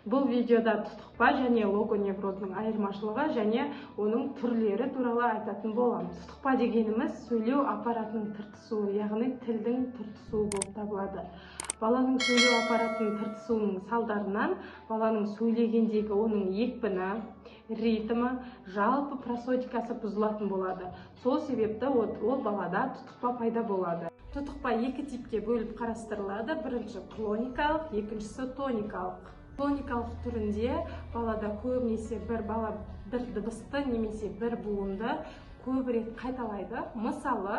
Бұл видеода тұтықпа және логоневрозның айырмашылығы және оның түрлері туралы айтатын боламыз. Тұтықпа дегеніміз сөйлеу аппаратының тыртысуы, яғни тілдің тыртысуы болып табылады. Баланың сөйлеу аппаратының тыртысуының салдарынан баланың сөйлегендегі оның екпіні, ритмі, жалпы просодикасы бұзылатын болады. Сол себепті ол балада тұтықпа пайда болады. Тұтықпа екі типке бөліп қарастырылады. Бірінші клоникалық, екіншісі тоникалық. Клоникалық түрінде балада көбінесе бір дыбысты немесе бір буынды көп рет қайталайды. Мысалы,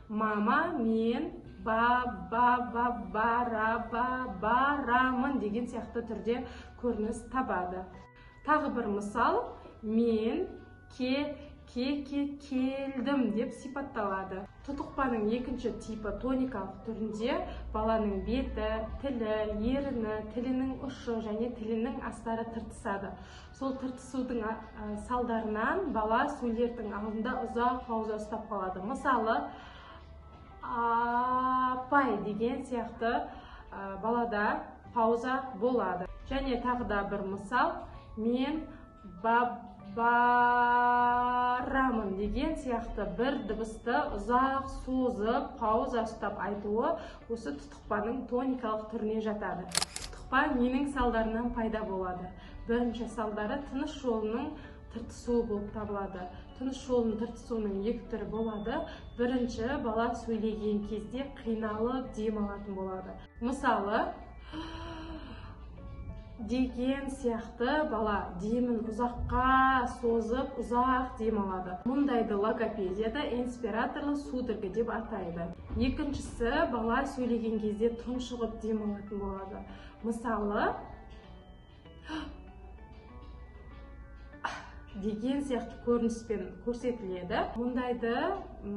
мама, мен, барамын деген сияқты түрде көрініс табады. Тағы бір мысал, мен, келдім деп сипатталады. Тұтықпаның екінші типі тоникалық түрінде баланың беті, тілі, еріні, тілінің ұшы және тілінің астары тыртысады. Сол тыртысудың салдарынан бала сөйлердің алдында ұзақ пауза ұстап қалады. Мысалы, апай деген сияқты балада пауза болады. Және тағы да бір мысал, мен барамын деген сияқты бір дыбысты ұзақ созып, пауза ұстап айтуы осы тұтықпаның тоникалық түріне жатады. Тұтықпа ненің салдарынан пайда болады? Бірінші салдары тыныс жолының тыртысуы болып табылады. Тыныс жолының тыртысуының екі түрі болады. Бірінші, бала сөйлеген кезде қиналып дем алатын болады. Мысалы, деген сияқты бала демін ұзаққа созып, ұзақ дем алады. Мұндайды логопедияда инспираторлы судорога деп атайды. Екіншісі, бала сөйлеген кезде тұншығып дем алатын болады. Мысалы, деген сияқты көрініспен көрсетіледі. Мұндайды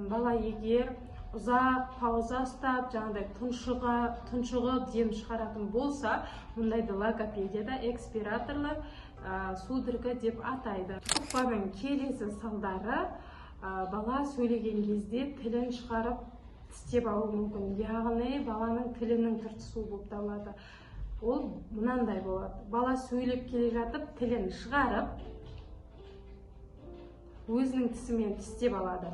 бала егер ұзақ пауза ұстап, жаңағыдай тұншығып дем шығаратын болса, мұндайды логопедияда экспираторлы судорога деп атайды. Тұтықпаның келесі салдары бала сөйлеген кезде тілін шығарып тістеп алуы мүмкін. Яғни баланың тілінің тыртысуы болып табылады. Ол мынандай болады. Бала сөйлеп келе жатып, тілін шығарып, өзінің тісімен тістеп алады.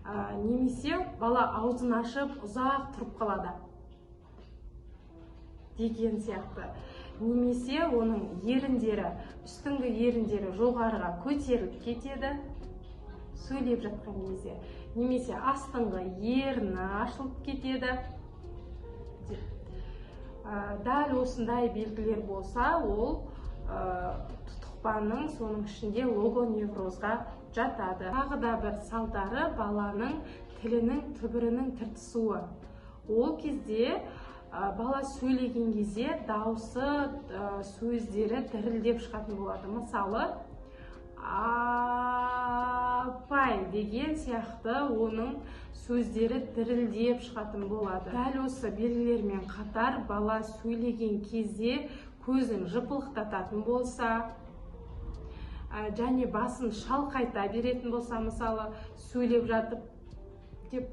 Немесе бала аузын ашып ұзақ тұрып қалады деген сияқты. Немесе оның еріндері, үстіңгі еріндері жоғарыға көтеріліп кетеді сөйлеп жатқан кезде. Немесе астыңғы ерні ашылып кетеді. Дәл осындай белгілер болса, ол тұтықпаның соның ішінде логоневрозға жатады. Тағы да бір салдары баланың тілінің түбірінің тыртысуы. Ол кезде бала сөйлеген кезде дауысы, сөздері дірілдеп шығатын болады. Мысалы, апай деген сияқты оның сөздері дірілдеп шығатын болады. Дәл осы белгілермен қатар бала сөйлеген кезде көзін жыпылықтататын болса, және басын шалқайта беретін болса, мысалы, сөйлеп жатып деп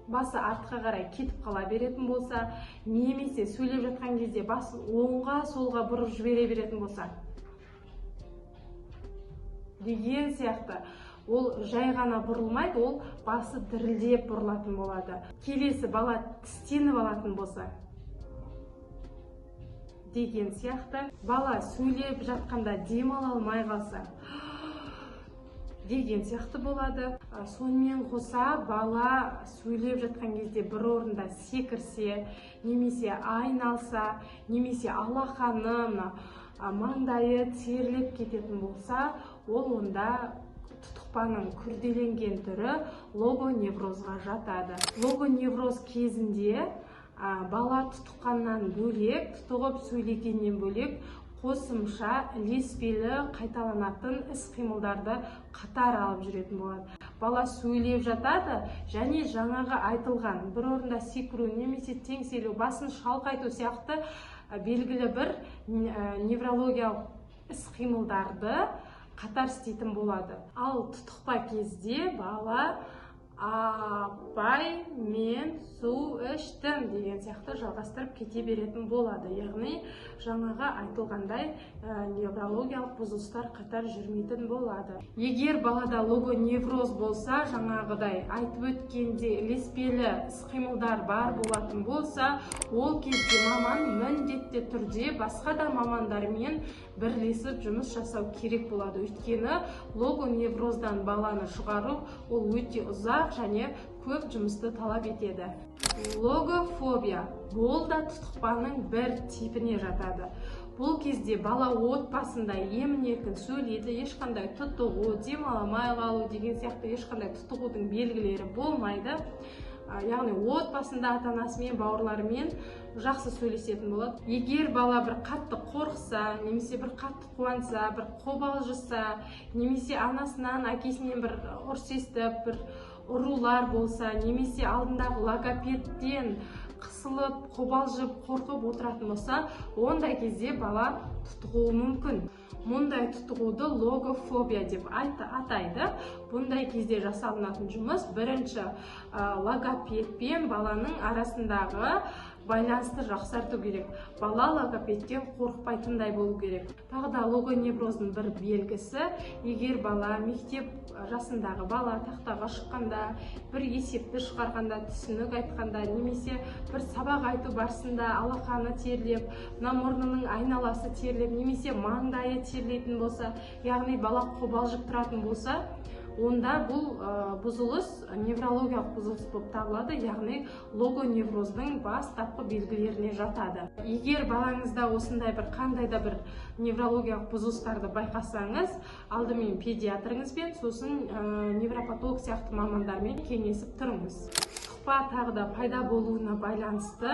басы артқа қарай кетіп қала беретін болса, немесе сөйлеп жатқан кезде басын оңға солға бұрып жібере беретін болса, деген сияқты. Ол жай ғана бұрылмайды, ол басы дірілдеп бұрылатын болады. Келесі, бала тістеніп алатын болса, деген сияқты. Бала сөйлеп жатқанда дем ала алмай қалса, деген сияқты болады. Сонымен қоса бала сөйлеп жатқан кезде бір орында секірсе, немесе айналса, немесе алақаны, маңдайы теріліп кететін болса, ол онда тұтықпаның күрделенген түрі логоневрозға жатады. Логоневроз кезінде бала тұтыққаннан бөлек, тұтығып сөйлегеннен бөлек, қосымша ілеспелі қайталанатын іс-қимылдарды қатар алып жүретін болады. Бала сөйлеп жатады және жаңағы айтылған бір орында секіру немесе теңселу, басын шалқайту сияқты белгілі бір неврологиялық іс-қимылдарды қатар істейтін болады. Ал тұтықпа кезде бала апай мен су іштім деген сияқты жалғастырып кете беретін болады. Яғни жаңаға айтылғандай неврологиялық бұзылыстар қатар жүрмейтін болады. Егер балада логоневроз болса, жаңағыдай айтып өткенде ілеспелі іс-қимылдар бар болатын болса, ол кезде маман міндетті түрде басқа да мамандармен бірлесіп жұмыс жасау керек болады. Өйткені логоневроздан баланы шығару ол өте ұзақ және көп жұмысты талап етеді. Логофобия бұл да тұтықпаның бір типіне жатады. Бұл кезде бала отбасында емін-еркін сөйлейді, ешқандай тұтығу, демаламай қалу деген сияқты ешқандай тұтығудың белгілері болмайды. Яғни отбасында ата-анасымен, бауырларымен жақсы сөйлесетін болады. Егер бала бір қатты қорықса, немесе бір қатты қуанса, бір қобалжыса, немесе анасынан, әкесінен бір ұрыс естіп, бір ұрулар болса, немесе алдындағы логопедтен қысылып, қобалжып, қорқып отыратын болса, ондай кезде бала тұтығуы мүмкін. Мұндай тұтығуды логофобия деп атайды. Бұндай кезде жасалынатын жұмыс бірінші логопед пен баланың арасындағы байланысты жақсарту керек. Бала логопедтен қорықпайтындай болу керек. Тағы да логоневроздың бір белгісі, егер бала мектеп жасындағы бала тақтаға шыққанда, бір есепті шығарғанда, түсінік айтқанда, немесе бір сабақ айту барысында алақаны терлеп, мұрнының айналасы терлеп, немесе маңдайы терлейтін болса, яғни бала қобалжып тұратын болса, онда бұл бұзылыс неврологиялық бұзылыс болып табылады, яғни логоневроздың бастапқы белгілеріне жатады. Егер балаңызда осындай бір қандай да бір неврологиялық бұзылыстарды байқасаңыз, алдымен педиатрыңызбен, сосын невропатолог сияқты мамандармен кеңесіп тұрыңыз. Тұтықпа тағы да пайда болуына байланысты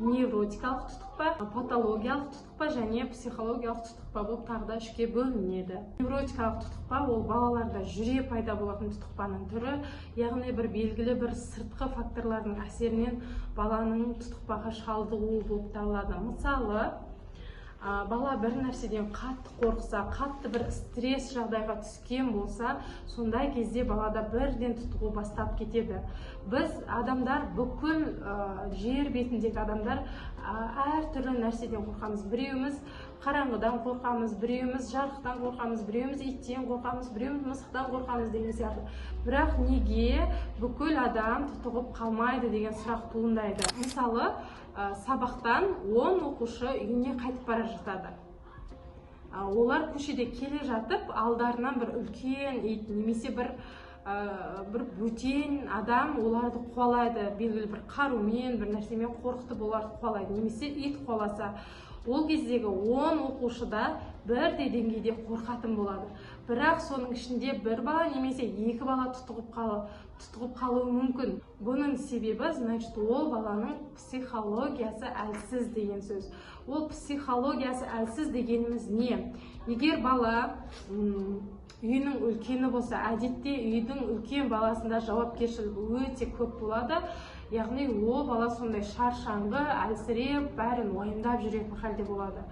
невротикалық тұтықпа, патологиялық тұтықпа және психологиялық тұтықпа болып тағы да үшке бөлінеді. Невротикалық тұтықпа ол балаларда жүре пайда болатын тұтықпаның түрі, яғни бір белгілі бір сыртқы факторлардың әсерінен баланың тұтықпаға шалдығуы болып табылады. Мысалы, бала бір нәрседен қатты қорықса, қатты бір стресс жағдайға түскен болса, сондай кезде балада бірден тұтығу бастап кетеді. Біз адамдар, бүкіл жер бетіндегі адамдар әртүрлі нәрседен қорқамыз. Біреуіміз қараңғыдан қорқамыз, біреуіміз жарықтан қорқамыз, біреуіміз иттен қорқамыз, біреуіміз мысықтан қорқамыз деген сияқты. Бірақ неге бүкіл адам тұтығып қалмайды деген сұрақ туындайды. Мысалы, сабақтан 10 оқушы үйіне қайтып бара жатады. Олар көшеде келе жатып, алдарынан бір үлкен ит, немесе бір бөтен адам оларды қуалайды, белгілі бір қарумен, бір нәрсемен қорқытып оларды қуалайды, немесе ит қуаласа, ол кездегі 10 оқушыда бірдей деңгейде қорқатын болады. Бірақ соның ішінде бір бала немесе 2 бала тұтығып қалуы мүмкін. Бұның себебі, значит, ол баланың психологиясы әлсіз деген сөз. Ол психологиясы әлсіз дегеніміз не? Егер бала үйінің үлкені болса, әдетте үйдің үлкен баласында жауапкершілік өте көп болады. Яғни ол бала сондай шаршаңғы, әлсіреп, бәрін уайымдап жүретін халде болады.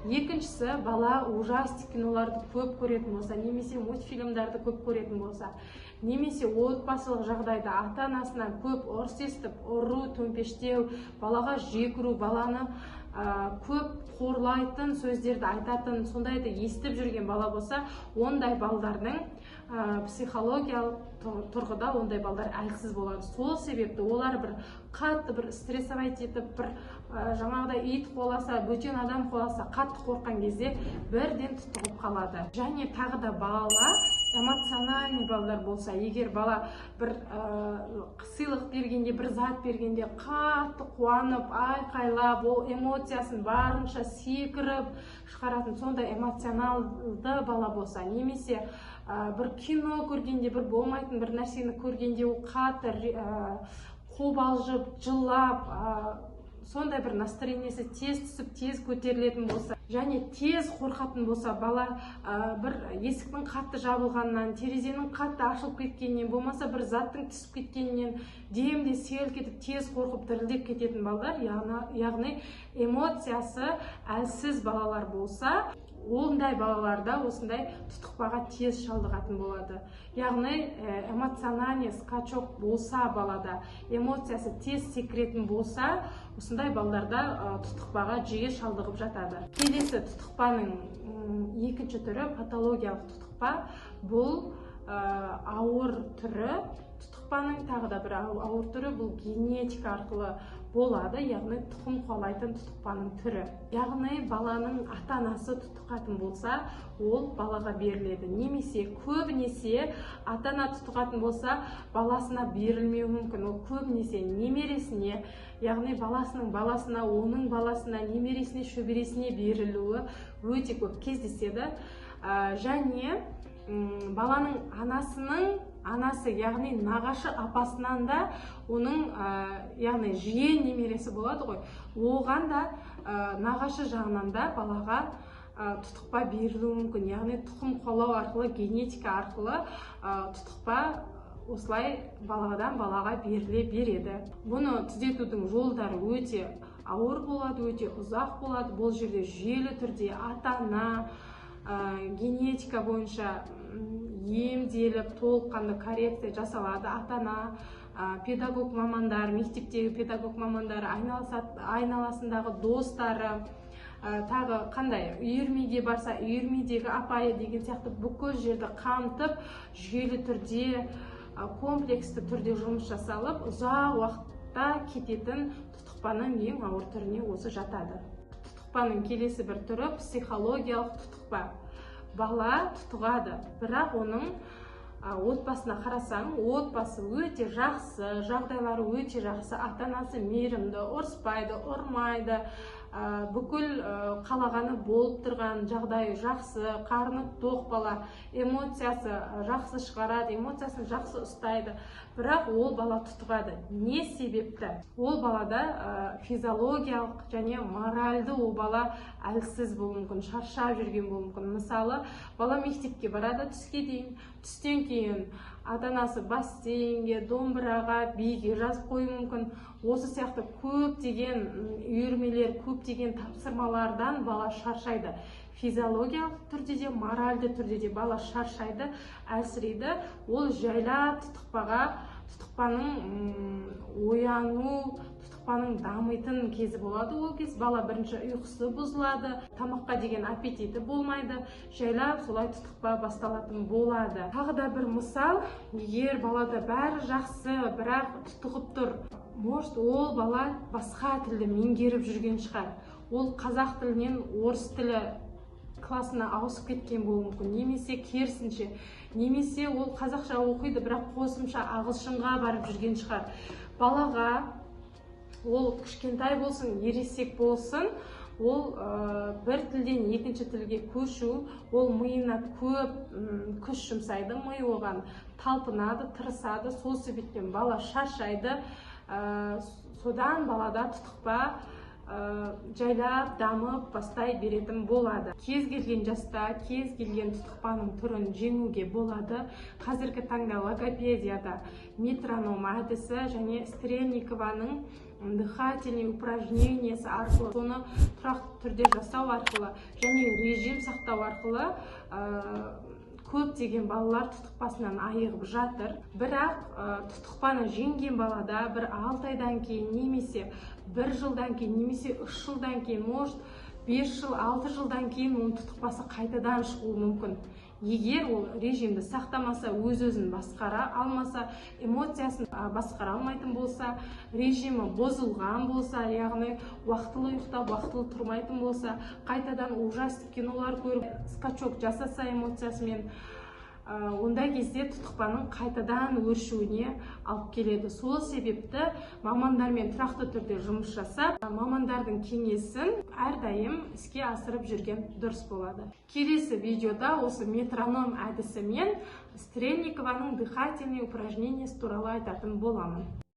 Екіншісі, бала ужастик киноларды көп көретін болса, немесе мультфильмдарды көп көретін болса, немесе отбасылық жағдайда ата-анасынан көп ұрыс естіп, ұру, төмпештеу, балаға жек көру, баланы көп қорлайтын сөздерді айтатын, сондайды естіп жүрген бала болса, ондай балдардың психологиялық тұрғыда ондай балдар әлсіз болады. Сол себепті олар бір қатты бір стрессовать етіп, бір жаңағыдай ит қуаласа, бөтен адам қуаласа, қатты қорыққан кезде бірден тұтығып қалады. Және тағы да бала эмоциональный балдар болса, егер бала бір сыйлық бергенде, бір зат бергенде қатты қуанып, айқайлап, ол эмоциясын барынша секіріп шығаратын сондай эмоционалды бала болса, немесе бір кино көргенде, бір болмайтын бір нәрсені көргенде ол қатты қобалжып, жылап, сондай бір настроениесі тез түсіп, тез көтерілетін болса, және тез қорқатын болса, бала бір есіктің қатты жабылғанынан, терезенің қатты ашылып кеткенінен, болмаса бір заттың түсіп кеткенінен, демде селк етіп, тез қорқып, дірілдеп кететін балдар, яғни эмоциясы әлсіз балалар болса, ондай балаларда осындай тұтықпаға тез шалдығатын болады. Яғни эмоциональный скачок болса балада, эмоциясы тез секіретін болса, осындай балаларда тұтықпаға жиі шалдығып жатады. Келесі тұтықпаның екінші түрі патологиялық тұтықпа. Бұл ауыр түрі. Тұтықпаның тағы да бір ауыр түрі бұл генетика арқылы болады, яғни тұқым қуалайтын тұтықпаның түрі. Яғни баланың ата-анасы тұтықатын болса, ол балаға беріледі. Немесе көбінесе ата-ана тұтықатын болса, баласына берілмеуі мүмкін. Ол көбінесе немересіне, яғни баласының баласына, оның баласына, немересіне, шөбересіне берілуі өте көп кездеседі. Және баланың анасы, яғни нағашы апасынан да оның, яғни жиен немересі болады ғой, оған да нағашы жағынан да балаға тұтықпа берілуі мүмкін. Яғни тұқым қуалау арқылы, генетика арқылы тұтықпа осылай баладан балаға беріле береді. Бұны түзетудің жолдары өте ауыр болады, өте ұзақ болады. Бұл жерде жүйелі түрде ата-ана генетика бойынша емделіп, толыққанды коррекция жасалады. Ата-ана, педагог мамандар, мектептегі педагог мамандар, айналасындағы достары, тағы қандай үйірмеге барса, үйірмедегі апайы деген сияқты бүкіл жерді қамтып, жүйелі түрде, комплексті түрде жұмыс жасалып, ұзақ уақытта кететін тұтықпаның ең ауыр түріне осы жатады. Тұтықпаның келесі бір түрі психологиялық тұтықпа. Бала тұтығады, бірақ оның отбасына қарасаң, отбасы өте жақсы, жағдайлары өте жақсы, ата-анасы мейірімді, ұрыспайды, ұрмайды, бүкіл қалағаны болып тұрған жағдайы жақсы, қарны тоқ бала, эмоциясы жақсы шығарады, эмоциясын жақсы ұстайды, бірақ ол бала тұтығады. Не себепті? Ол балада физиологиялық және моральды ол бала әлсіз болуы мүмкін, шаршап жүрген болуы мүмкін. Мысалы, бала мектепке барады түске дейін, түстен кейін ата-анасы бассейнге, домбыраға, биге жазып қоюы мүмкін. Осы сияқты көптеген үйірмелер, көптеген тапсырмалардан бала шаршайды. Физиологиялық түрде де, моральды түрде де бала шаршайды, әлсірейді. Ол жайлап тұтықпаның ояну, тұтықпаның дамитын кезі болады. Ол кез бала бірінші ұйқысы бұзылады, тамаққа деген аппетиті болмайды, жайлап солай тұтықпа басталатын болады. Тағы да бір мысал, егер балада бәрі жақсы, бірақ тұтығып тұр, может, ол бала басқа тілді меңгеріп жүрген шығар. Ол қазақ тілінен орыс тілі классына ауысып кеткен болуы мүмкін, немесе керісінше, немесе ол қазақша оқиды, бірақ қосымша ағылшынға барып жүрген шығар. Балаға ол кішкентай болсын, ересек болсын, ол бір тілден екінші тілге көшу, ол миына көп күш жұмсайды, ми оған талпынады, тырысады, сол себептен бала шаршайды. Содан балада тұтықпа жайлап дамып бастай беретін болады. Кез келген жаста, кез келген тұтықпаның түрін жеңуге болады. Қазіргі таңда логопедияда метроном әдісі және Стрельникованың дыхательный упражнениесі арқылы, соны тұрақты түрде жасау арқылы және режим сақтау арқылы көптеген балалар тұтықпасынан айығып жатыр. Бірақ тұтықпаны жеңген балада бір 6 айдан кейін, немесе 1 жылдан кейін, немесе 3 жылдан кейін, может 5 жыл, 6 жылдан кейін оның тұтықпасы қайтадан шығуы мүмкін. Егер ол режимді сақтамаса, өз-өзін басқара алмаса, эмоциясын басқара алмайтын болса, режимі бұзылған болса, яғни уақытылы ұйықтап, уақытылы тұрмайтын болса, қайтадан ужасты кинолар көріп, скачок жасаса эмоциясымен, ондай кезде тұтықпаның қайтадан өршуіне алып келеді. Сол себепті мамандармен тұрақты түрде жұмыс жасап, мамандардың кеңесін әрдайым іске асырып жүрген дұрыс болады. Келесі видеода осы метроном әдісі мен Стрельникованың дыхательный упражнениесі туралы айтатын боламын.